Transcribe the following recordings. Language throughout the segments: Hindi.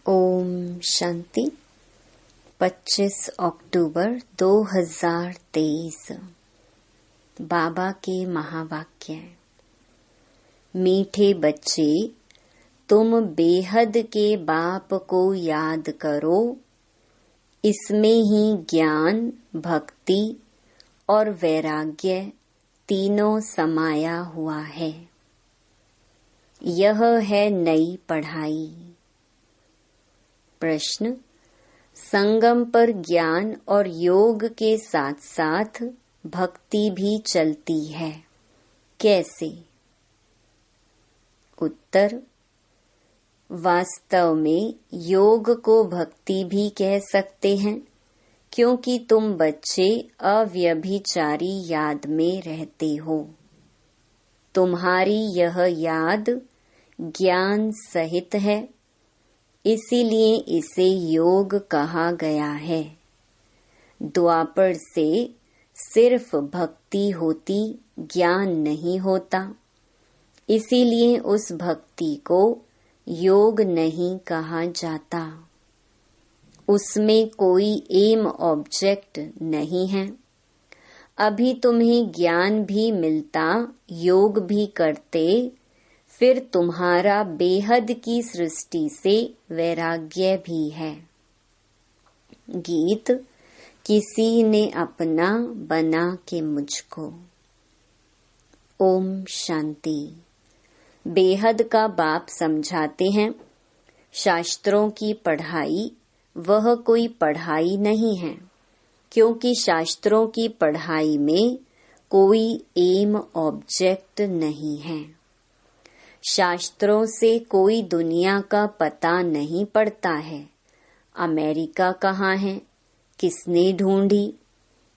ओम शांति। 25 अक्टूबर 2023। बाबा के महावाक्य। मीठे बच्चे, तुम बेहद के बाप को याद करो। इसमें ही ज्ञान, भक्ति और वैराग्य तीनों समाया हुआ है। यह है नई पढ़ाई। प्रश्न: संगम पर ज्ञान और योग के साथ साथ भक्ति भी चलती है, कैसे? उत्तर: वास्तव में योग को भक्ति भी कह सकते हैं, क्योंकि तुम बच्चे अव्यभिचारी याद में रहते हो। तुम्हारी यह याद ज्ञान सहित है, इसीलिए इसे योग कहा गया है। द्वापर से सिर्फ भक्ति होती, ज्ञान नहीं होता, इसीलिए उस भक्ति को योग नहीं कहा जाता। उसमें कोई एम ऑब्जेक्ट नहीं है। अभी तुम्हें ज्ञान भी मिलता, योग भी करते, फिर तुम्हारा बेहद की सृष्टि से वैराग्य भी है। गीत: किसी ने अपना बना के मुझको। ओम शांति। बेहद का बाप समझाते हैं, शास्त्रों की पढ़ाई वह कोई पढ़ाई नहीं है, क्योंकि शास्त्रों की पढ़ाई में कोई एम ऑब्जेक्ट नहीं है। शास्त्रों से कोई दुनिया का पता नहीं पड़ता है। अमेरिका कहाँ है, किसने ढूंढी,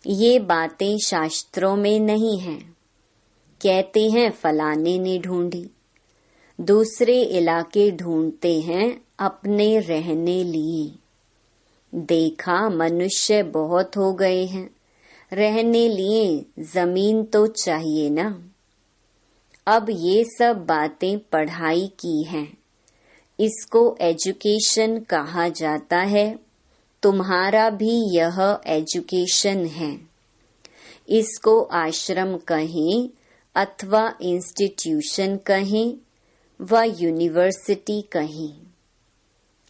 ये बातें शास्त्रों में नहीं हैं। कहते हैं फलाने ने ढूंढी। दूसरे इलाके ढूंढते हैं अपने रहने लिए। देखा मनुष्य बहुत हो गए हैं, रहने लिए जमीन तो चाहिए ना। अब ये सब बातें पढ़ाई की हैं। इसको एजुकेशन कहा जाता है। तुम्हारा भी यह एजुकेशन है। इसको आश्रम कहें अथवा इंस्टीट्यूशन कहें व यूनिवर्सिटी कहें,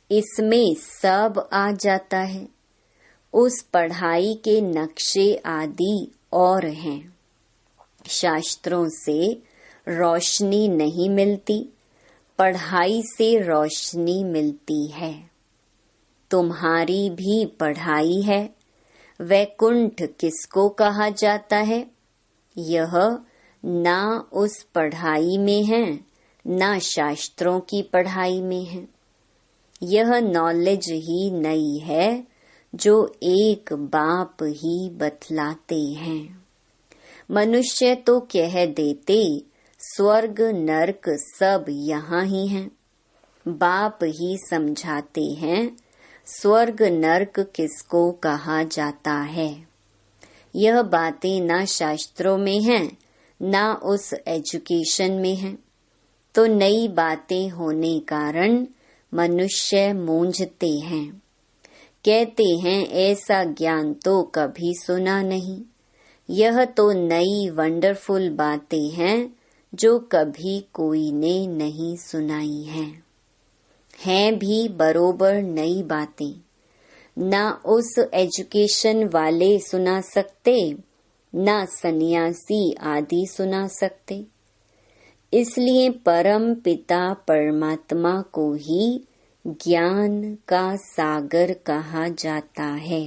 इसमें सब आ जाता है। उस पढ़ाई के नक्शे आदि और हैं। शास्त्रों से रोशनी नहीं मिलती, पढ़ाई से रोशनी मिलती है। तुम्हारी भी पढ़ाई है। वैकुंठ किसको कहा जाता है? यह ना उस पढ़ाई में है, ना शास्त्रों की पढ़ाई में है। यह नॉलेज ही नई है, जो एक बाप ही बतलाते हैं। मनुष्य तो कह देते स्वर्ग नरक सब यहाँ ही हैं। बाप ही समझाते हैं स्वर्ग नरक किसको कहा जाता है। यह बातें ना शास्त्रों में हैं, ना उस एजुकेशन में हैं। तो नई बातें होने कारण मनुष्य मूंझते हैं। कहते हैं ऐसा ज्ञान तो कभी सुना नहीं। यह तो नई वंडरफुल बातें हैं, जो कभी कोई ने नहीं सुनाई हैं भी बरोबर नई बातें। ना उस एजुकेशन वाले सुना सकते, ना सन्यासी आदि सुना सकते। इसलिए परम पिता परमात्मा को ही ज्ञान का सागर कहा जाता है।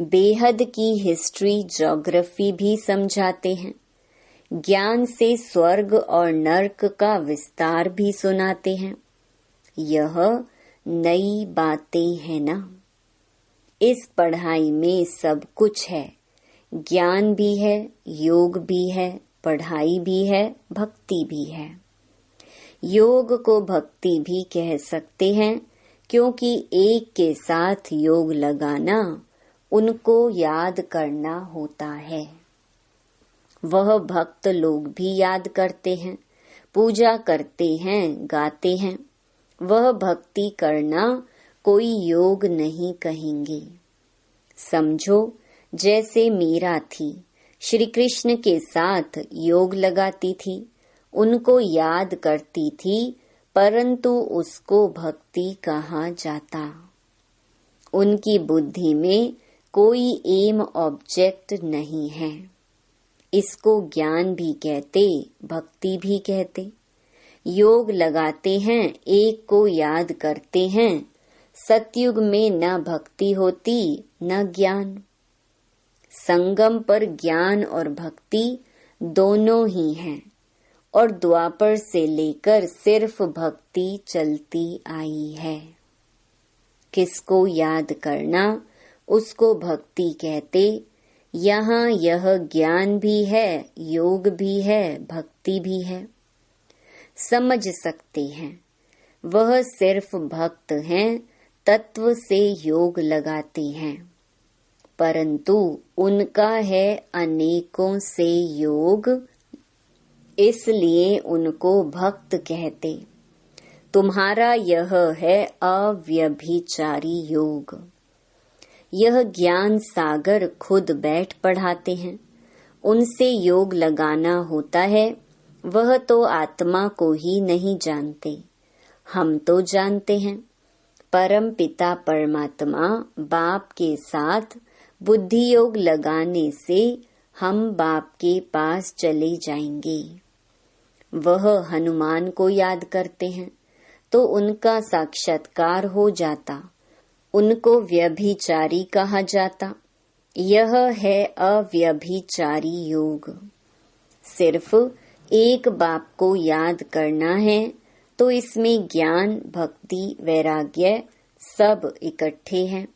बेहद की हिस्ट्री, ज्योग्राफी भी समझाते हैं। ज्ञान से स्वर्ग और नरक का विस्तार भी सुनाते हैं। यह नई बातें हैं ना। इस पढ़ाई में सब कुछ है। ज्ञान भी है, योग भी है, पढ़ाई भी है, भक्ति भी है। योग को भक्ति भी कह सकते हैं, क्योंकि एक के साथ योग लगाना, उनको याद करना होता है। वह भक्त लोग भी याद करते हैं, पूजा करते हैं, गाते हैं। वह भक्ति करना कोई योग नहीं कहेंगे। समझो, जैसे मीरा थी, श्री कृष्ण के साथ योग लगाती थी, उनको याद करती थी, परंतु उसको भक्ति कहा जाता। उनकी बुद्धि में कोई एम ऑब्जेक्ट नहीं है। इसको ज्ञान भी कहते, भक्ति भी कहते। योग लगाते हैं, एक को याद करते हैं। सतयुग में न भक्ति होती न ज्ञान। संगम पर ज्ञान और भक्ति दोनों ही हैं, और द्वापर से लेकर सिर्फ भक्ति चलती आई है। किसको याद करना, उसको भक्ति कहते। यहाँ यह ज्ञान भी है, योग भी है, भक्ति भी है। समझ सकते हैं, वह सिर्फ भक्त हैं, तत्व से योग लगाते हैं, परंतु उनका है अनेकों से योग, इसलिए उनको भक्त कहते। तुम्हारा यह है अव्यभिचारी योग। यह ज्ञान सागर खुद बैठ पढ़ाते हैं। उनसे योग लगाना होता है। वह तो आत्मा को ही नहीं जानते, हम तो जानते हैं। परम पिता परमात्मा बाप के साथ बुद्धि योग लगाने से हम बाप के पास चले जाएंगे। वह हनुमान को याद करते हैं तो उनका साक्षात्कार हो जाता, उनको व्यभिचारी कहा जाता। यह है अव्यभिचारी योग। सिर्फ एक बाप को याद करना है तो इसमें ज्ञान, भक्ति, वैराग्य सब इकट्ठे हैं,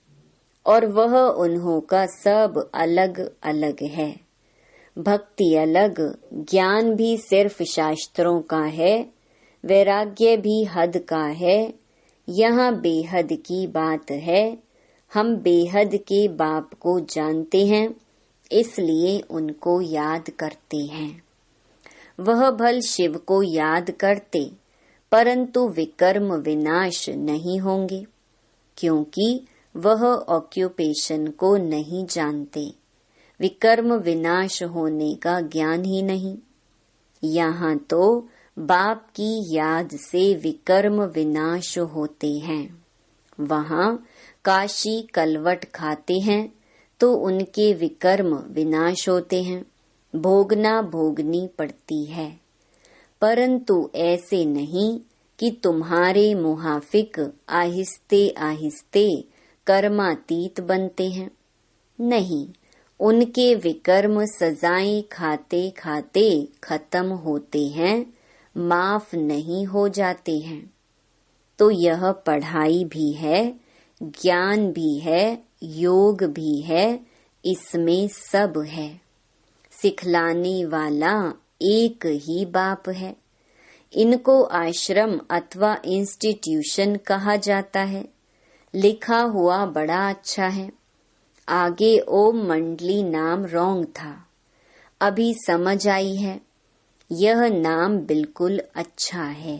और वह उन्हों का सब अलग अलग है। भक्ति अलग, ज्ञान भी सिर्फ शास्त्रों का है, वैराग्य भी हद का है। यहाँ बेहद की बात है। हम बेहद के बाप को जानते हैं, इसलिए उनको याद करते हैं। वह भल शिव को याद करते, परंतु विकर्म विनाश नहीं होंगे, क्योंकि वह ऑक्यूपेशन को नहीं जानते। विकर्म विनाश होने का ज्ञान ही नहीं। यहाँ तो बाप की याद से विकर्म विनाश होते हैं। वहाँ काशी कलवट खाते हैं तो उनके विकर्म विनाश होते हैं, भोगना भोगनी पड़ती है। परंतु ऐसे नहीं कि तुम्हारे मुहाफिक आहिस्ते आहिस्ते कर्मातीत बनते हैं। नहीं, उनके विकर्म सजाएं खाते खाते खत्म होते हैं, माफ नहीं हो जाते हैं। तो यह पढ़ाई भी है, ज्ञान भी है, योग भी है, इसमें सब है। सिखलाने वाला एक ही बाप है। इनको आश्रम अथवा इंस्टीट्यूशन कहा जाता है। लिखा हुआ बड़ा अच्छा है। आगे ओम मंडली नाम रॉन्ग था, अभी समझ आई है। यह नाम बिल्कुल अच्छा है।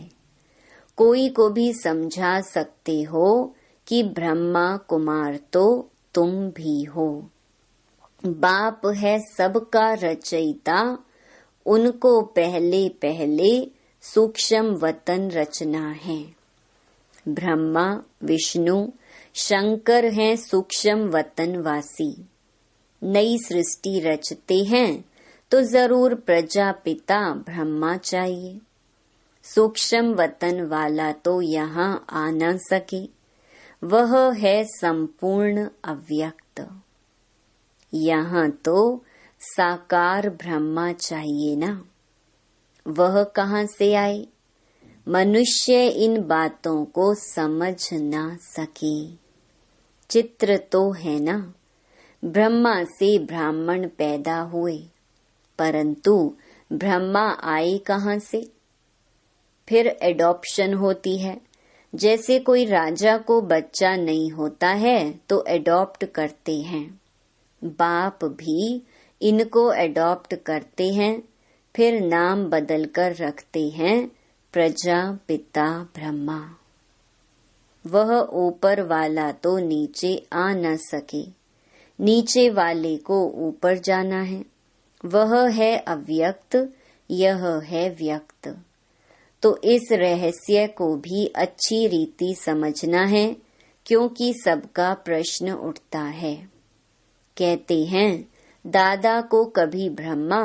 कोई को भी समझा सकते हो कि ब्रह्मा कुमार तो तुम भी हो। बाप है सबका रचयिता, उनको पहले पहले सूक्ष्म वतन रचना है। ब्रह्मा, विष्णु, शंकर हैं सूक्ष्म वतन वासी। नई सृष्टि रचते हैं तो जरूर प्रजापिता ब्रह्मा चाहिए। सूक्ष्म वतन वाला तो यहाँ आ न सके, वह है संपूर्ण अव्यक्त। यहाँ तो साकार ब्रह्मा चाहिए ना, वह कहाँ से आए? मनुष्य इन बातों को समझ ना सके। चित्र तो है ना, ब्रह्मा से ब्राह्मण पैदा हुए, परंतु ब्रह्मा आए कहाँ से? फिर एडॉप्शन होती है। जैसे कोई राजा को बच्चा नहीं होता है तो एडॉप्ट करते हैं, बाप भी इनको एडॉप्ट करते हैं, फिर नाम बदलकर रखते हैं प्रजापिता ब्रह्मा। वह ऊपर वाला तो नीचे आ न सके, नीचे वाले को ऊपर जाना है। वह है अव्यक्त, यह है व्यक्त। तो इस रहस्य को भी अच्छी रीति समझना है, क्योंकि सबका प्रश्न उठता है। कहते हैं दादा को कभी ब्रह्मा,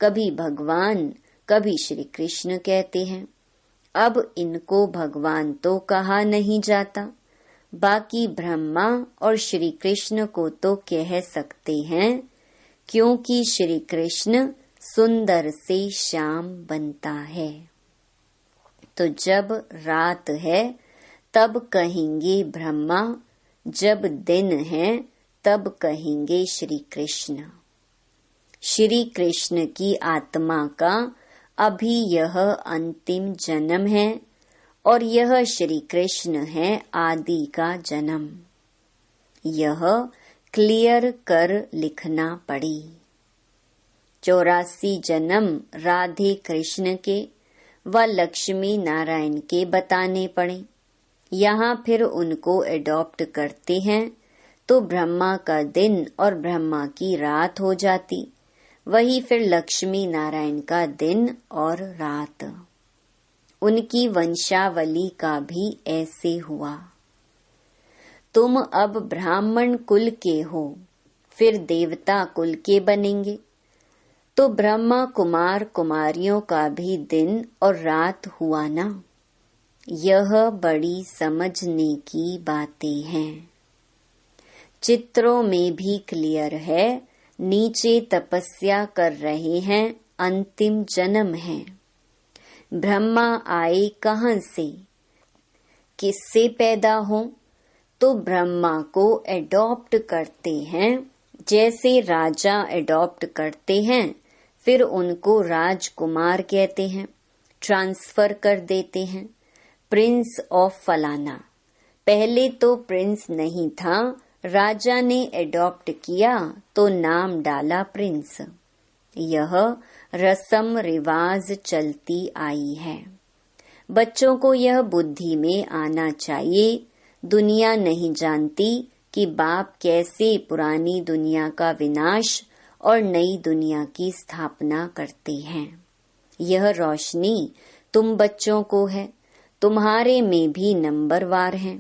कभी भगवान, कभी श्री कृष्ण कहते हैं। अब इनको भगवान तो कहा नहीं जाता, बाकी ब्रह्मा और श्री कृष्ण को तो कह सकते हैं, क्योंकि श्री कृष्ण सुंदर से श्याम बनता है। तो जब रात है तब कहेंगे ब्रह्मा, जब दिन है तब कहेंगे श्री कृष्ण। श्री कृष्ण की आत्मा का अभी यह अंतिम जन्म है और यह श्री कृष्ण है आदि का जन्म। यह क्लियर कर लिखना पड़ी। 84 जन्म राधे कृष्ण के व लक्ष्मी नारायण के बताने पड़े। यहाँ फिर उनको एडॉप्ट करते हैं तो ब्रह्मा का दिन और ब्रह्मा की रात हो जाती, वही फिर लक्ष्मी नारायण का दिन और रात। उनकी वंशावली का भी ऐसे हुआ। तुम अब ब्राह्मण कुल के हो, फिर देवता कुल के बनेंगे, तो ब्रह्मा कुमार कुमारियों का भी दिन और रात हुआ ना। यह बड़ी समझने की बातें हैं। चित्रों में भी क्लियर है, नीचे तपस्या कर रहे हैं, अंतिम जन्म है। ब्रह्मा आए कहाँ से, किससे पैदा हो, तो ब्रह्मा को एडॉप्ट करते हैं, जैसे राजा एडॉप्ट करते हैं, फिर उनको राजकुमार कहते हैं, ट्रांसफर कर देते हैं, प्रिंस ऑफ फलाना। पहले तो प्रिंस नहीं था, राजा ने एडॉप्ट किया तो नाम डाला प्रिंस। यह रस्म रिवाज चलती आई है। बच्चों को यह बुद्धि में आना चाहिए, दुनिया नहीं जानती कि बाप कैसे पुरानी दुनिया का विनाश और नई दुनिया की स्थापना करते हैं। यह रोशनी तुम बच्चों को है, तुम्हारे में भी नंबरवार है।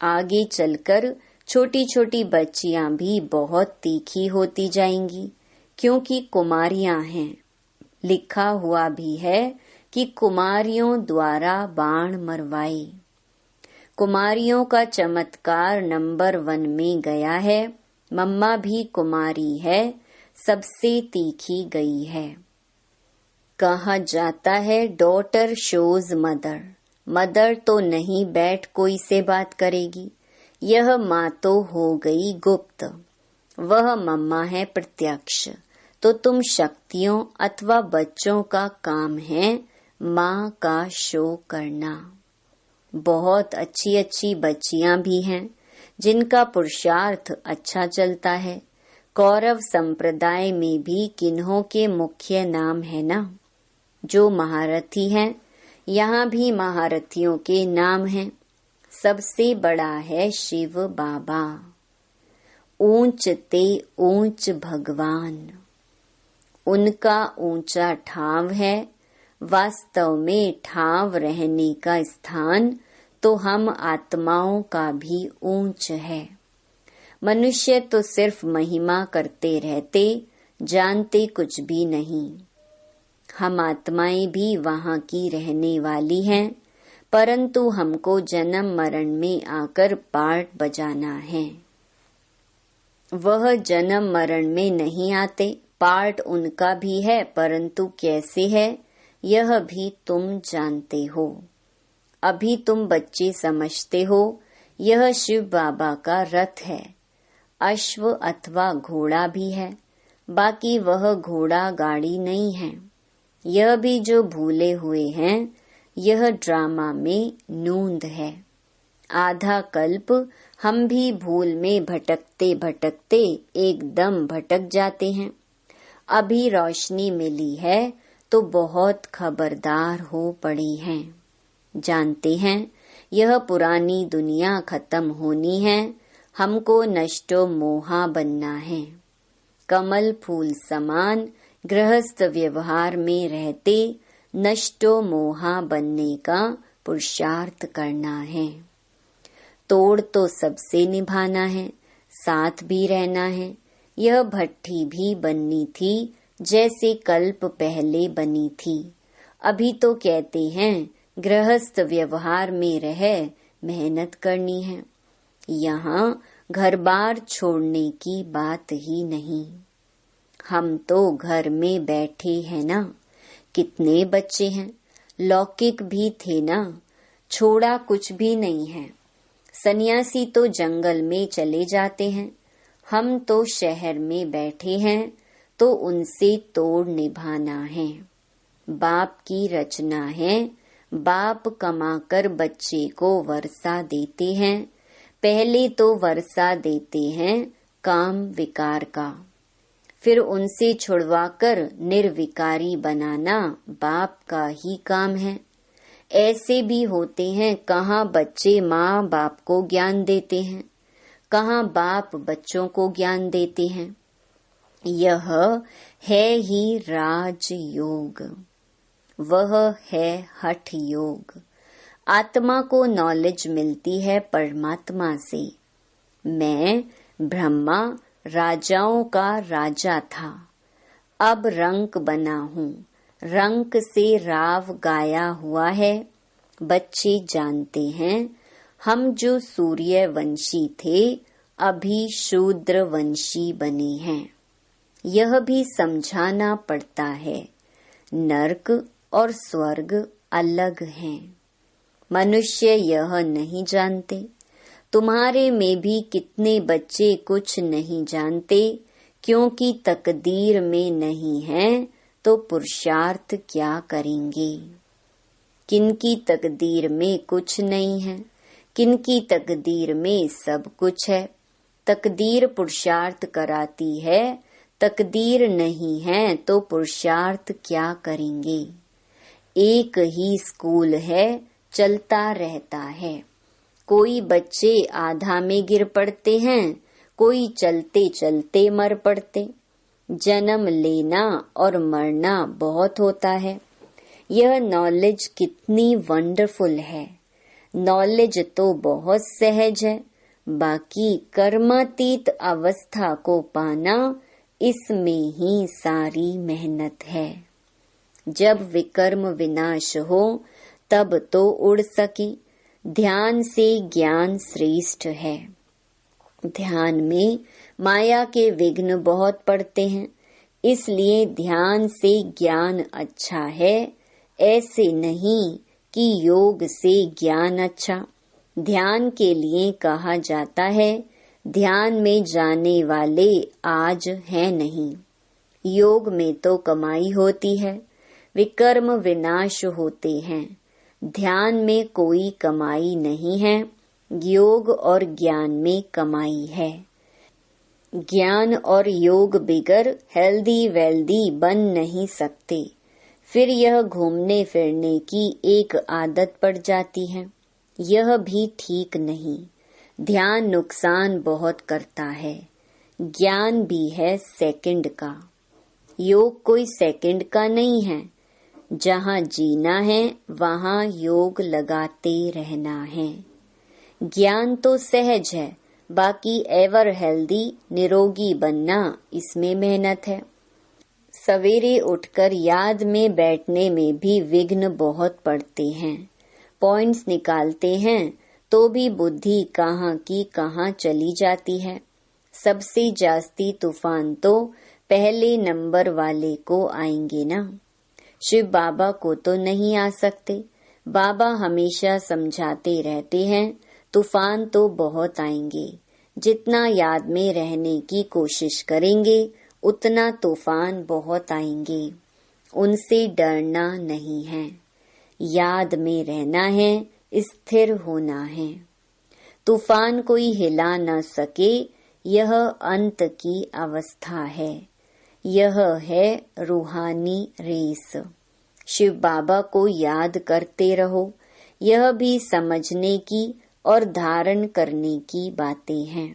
आगे चलकर छोटी छोटी बच्चियां भी बहुत तीखी होती जाएंगी, क्योंकि कुमारियां हैं। लिखा हुआ भी है कि कुमारियों द्वारा बाण मरवाए। कुमारियों का चमत्कार नंबर 1 में गया है। मम्मा भी कुमारी है, सबसे तीखी गई है। कहा जाता है डॉटर शोज मदर। मदर तो नहीं बैठ कोई से बात करेगी, यह माँ तो हो गई गुप्त, वह मम्मा है प्रत्यक्ष। तो तुम शक्तियों अथवा बच्चों का काम है माँ का शो करना। बहुत अच्छी अच्छी बच्चियां भी हैं जिनका पुरुषार्थ अच्छा चलता है। कौरव संप्रदाय में भी किन्हों के मुख्य नाम है ना, जो महारथी हैं। यहाँ भी महारथियों के नाम हैं। सबसे बड़ा है शिव बाबा, ऊंच ते ऊंच भगवान। उनका ऊंचा ठाव है। वास्तव में ठाव रहने का स्थान तो हम आत्माओं का भी ऊंच है। मनुष्य तो सिर्फ महिमा करते रहते, जानते कुछ भी नहीं। हम आत्माएं भी वहाँ की रहने वाली हैं, परंतु हमको जन्म मरण में आकर पार्ट बजाना है। वह जन्म मरण में नहीं आते, पार्ट उनका भी है, परंतु कैसे है यह भी तुम जानते हो। अभी तुम बच्चे समझते हो यह शिव बाबा का रथ है। अश्व अथवा घोड़ा भी है, बाकी वह घोड़ा गाड़ी नहीं है। यह भी जो भूले हुए हैं, यह ड्रामा में नूंद है। आधा कल्प हम भी भूल में भटकते भटकते एकदम भटक जाते हैं। अभी रोशनी मिली है तो बहुत खबरदार हो पड़ी हैं। जानते हैं यह पुरानी दुनिया खत्म होनी है, हमको नष्टो मोहा बनना है। कमल फूल समान गृहस्थ व्यवहार में रहते नष्टो मोहा बनने का पुरुषार्थ करना है। तोड़ तो सबसे निभाना है, साथ भी रहना है। यह भट्ठी भी बननी थी जैसे कल्प पहले बनी थी। अभी तो कहते हैं गृहस्थ व्यवहार में रह मेहनत करनी है। यहाँ घर बार छोड़ने की बात ही नहीं। हम तो घर में बैठे हैं ना, कितने बच्चे हैं, लौकिक भी थे ना, छोड़ा कुछ भी नहीं है। सन्यासी तो जंगल में चले जाते हैं, हम तो शहर में बैठे हैं, तो उनसे तोड़ निभाना है। बाप की रचना है, बाप कमाकर बच्चे को वर्षा देते हैं। पहले तो वर्षा देते हैं काम विकार का, फिर उनसे छुड़वाकर निर्विकारी बनाना बाप का ही काम है। ऐसे भी होते हैं, कहाँ बच्चे माँ बाप को ज्ञान देते हैं, कहाँ बाप बच्चों को ज्ञान देते हैं। यह है ही राजयोग, वह है हठ योग। आत्मा को नॉलेज मिलती है परमात्मा से। मैं ब्रह्मा राजाओं का राजा था, अब रंक बना हूँ, रंक से राव गाया हुआ है। बच्चे जानते हैं हम जो सूर्य वंशी थे अभी शूद्र वंशी बने हैं। यह भी समझाना पड़ता है, नरक और स्वर्ग अलग हैं। मनुष्य यह नहीं जानते। तुम्हारे में भी कितने बच्चे कुछ नहीं जानते, क्योंकि तकदीर में नहीं है तो पुरुषार्थ क्या करेंगे। किनकी तकदीर में कुछ नहीं है, किनकी तकदीर में सब कुछ है। तकदीर पुरुषार्थ कराती है, तकदीर नहीं है तो पुरुषार्थ क्या करेंगे। एक ही स्कूल है, चलता रहता है। कोई बच्चे आधा में गिर पड़ते हैं, कोई चलते चलते मर पड़ते। जन्म लेना और मरना बहुत होता है। यह नॉलेज कितनी वंडरफुल है। नॉलेज तो बहुत सहज है, बाकी कर्मातीत अवस्था को पाना, इसमें ही सारी मेहनत है। जब विकर्म विनाश हो तब तो उड़ सके। ध्यान से ज्ञान श्रेष्ठ है। ध्यान में माया के विघ्न बहुत पड़ते हैं, इसलिए ध्यान से ज्ञान अच्छा है। ऐसे नहीं कि योग से ज्ञान अच्छा। ध्यान के लिए कहा जाता है, ध्यान में जाने वाले आज हैं नहीं। योग में तो कमाई होती है, विकर्म विनाश होते हैं। ध्यान में कोई कमाई नहीं है, योग और ज्ञान में कमाई है। ज्ञान और योग बिगर हेल्दी वेल्दी बन नहीं सकते। फिर यह घूमने फिरने की एक आदत पड़ जाती है, यह भी ठीक नहीं। ध्यान नुकसान बहुत करता है। ज्ञान भी है सेकंड का, योग कोई सेकंड का नहीं है। जहाँ जीना है वहाँ योग लगाते रहना है। ज्ञान तो सहज है, बाकी एवर हेल्दी निरोगी बनना, इसमें मेहनत है। सवेरे उठकर याद में बैठने में भी विघ्न बहुत पड़ते हैं। पॉइंट्स निकालते हैं तो भी बुद्धि कहाँ की कहाँ चली जाती है। सबसे जास्ती तूफान तो पहले नंबर वाले को आएंगे ना। शिव बाबा को तो नहीं आ सकते। बाबा हमेशा समझाते रहते हैं, तूफान तो बहुत आएंगे। जितना याद में रहने की कोशिश करेंगे उतना तूफान बहुत आएंगे। उनसे डरना नहीं है, याद में रहना है, स्थिर होना है। तूफान कोई हिला न सके, यह अंत की अवस्था है। यह है रूहानी रेस। शिव बाबा को याद करते रहो, यह भी समझने की और धारण करने की बातें हैं।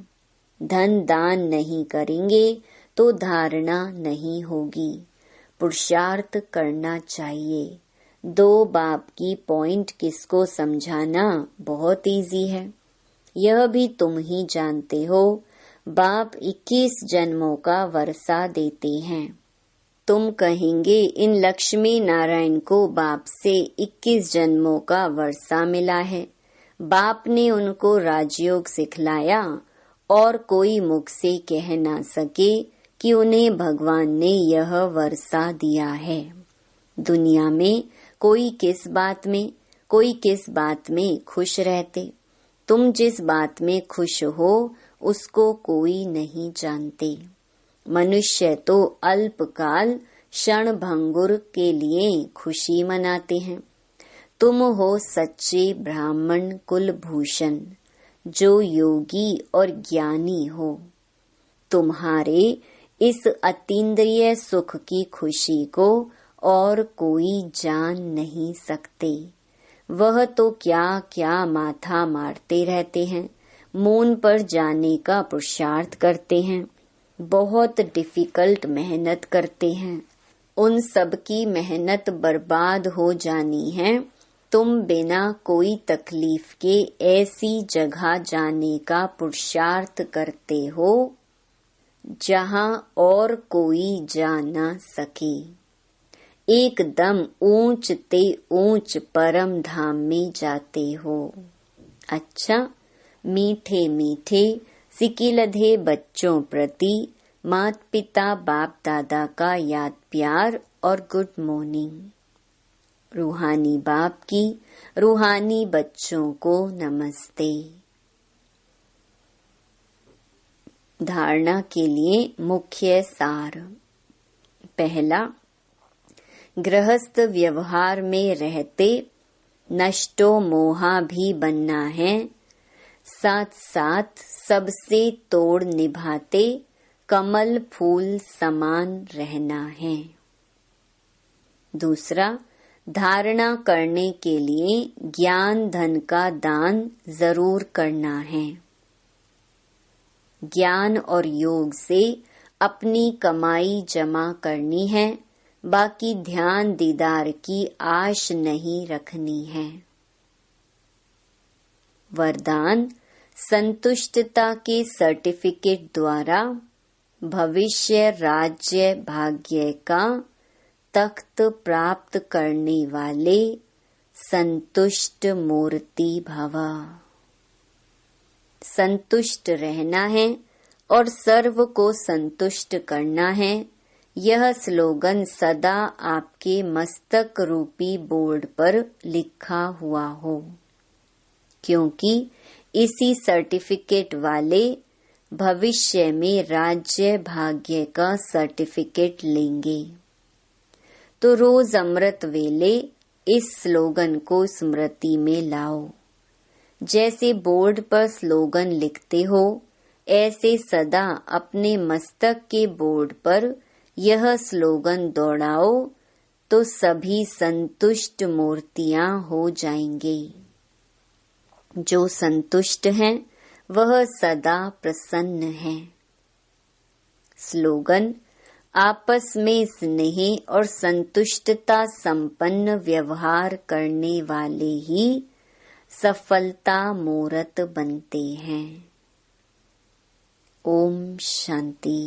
धन दान नहीं करेंगे तो धारणा नहीं होगी। पुरुषार्थ करना चाहिए। 2 बाप की पॉइंट किसको समझाना बहुत इजी है। यह भी तुम ही जानते हो। बाप 21 जन्मों का वर्षा देते हैं। तुम कहेंगे इन लक्ष्मी नारायण को बाप से 21 जन्मों का वर्षा मिला है। बाप ने उनको राजयोग सिखलाया और कोई मुख से कह ना सके कि उन्हें भगवान ने यह वर्षा दिया है। दुनिया में कोई किस बात में खुश रहते। तुम जिस बात में खुश हो उसको कोई नहीं जानते। मनुष्य तो अल्पकाल क्षण भंगुर के लिए खुशी मनाते हैं। तुम हो सच्चे ब्राह्मण कुलभूषण, जो योगी और ज्ञानी हो। तुम्हारे इस अतीन्द्रिय सुख की खुशी को और कोई जान नहीं सकते। वह तो क्या क्या माथा मारते रहते हैं, मून पर जाने का पुरुषार्थ करते हैं, बहुत डिफिकल्ट मेहनत करते हैं। उन सब की मेहनत बर्बाद हो जानी है। तुम बिना कोई तकलीफ के ऐसी जगह जाने का पुरुषार्थ करते हो जहाँ और कोई जा न सके। एकदम ऊंच ते ऊंच परम धाम में जाते हो। अच्छा, मीठे मीठे सिकिलधे बच्चों प्रति माता पिता बाप दादा का याद प्यार और गुड मॉर्निंग। रूहानी बाप की रूहानी बच्चों को नमस्ते। धारणा के लिए मुख्य सार। पहला, गृहस्थ व्यवहार में रहते नष्टो मोहा भी बनना है, साथ साथ सबसे तोड़ निभाते कमल फूल समान रहना है। दूसरा, धारणा करने के लिए ज्ञान धन का दान जरूर करना है। ज्ञान और योग से अपनी कमाई जमा करनी है, बाकी ध्यान दीदार की आश नहीं रखनी है। वरदान, संतुष्टता के सर्टिफिकेट द्वारा भविष्य राज्य भाग्य का तख्त प्राप्त करने वाले संतुष्ट मूर्ति भवा। संतुष्ट रहना है और सर्व को संतुष्ट करना है। यह स्लोगन सदा आपके मस्तक रूपी बोर्ड पर लिखा हुआ हो, क्योंकि इसी सर्टिफिकेट वाले भविष्य में राज्य भाग्य का सर्टिफिकेट लेंगे। तो रोज अमृत वेले इस स्लोगन को स्मृति में लाओ। जैसे बोर्ड पर स्लोगन लिखते हो, ऐसे सदा अपने मस्तक के बोर्ड पर यह स्लोगन दौड़ाओ तो सभी संतुष्ट मूर्तियां हो जाएंगे। जो संतुष्ट हैं वह सदा प्रसन्न है। स्लोगन, आपस में स्नेह और संतुष्टता संपन्न व्यवहार करने वाले ही सफलता मूर्त बनते हैं। ओम शांति।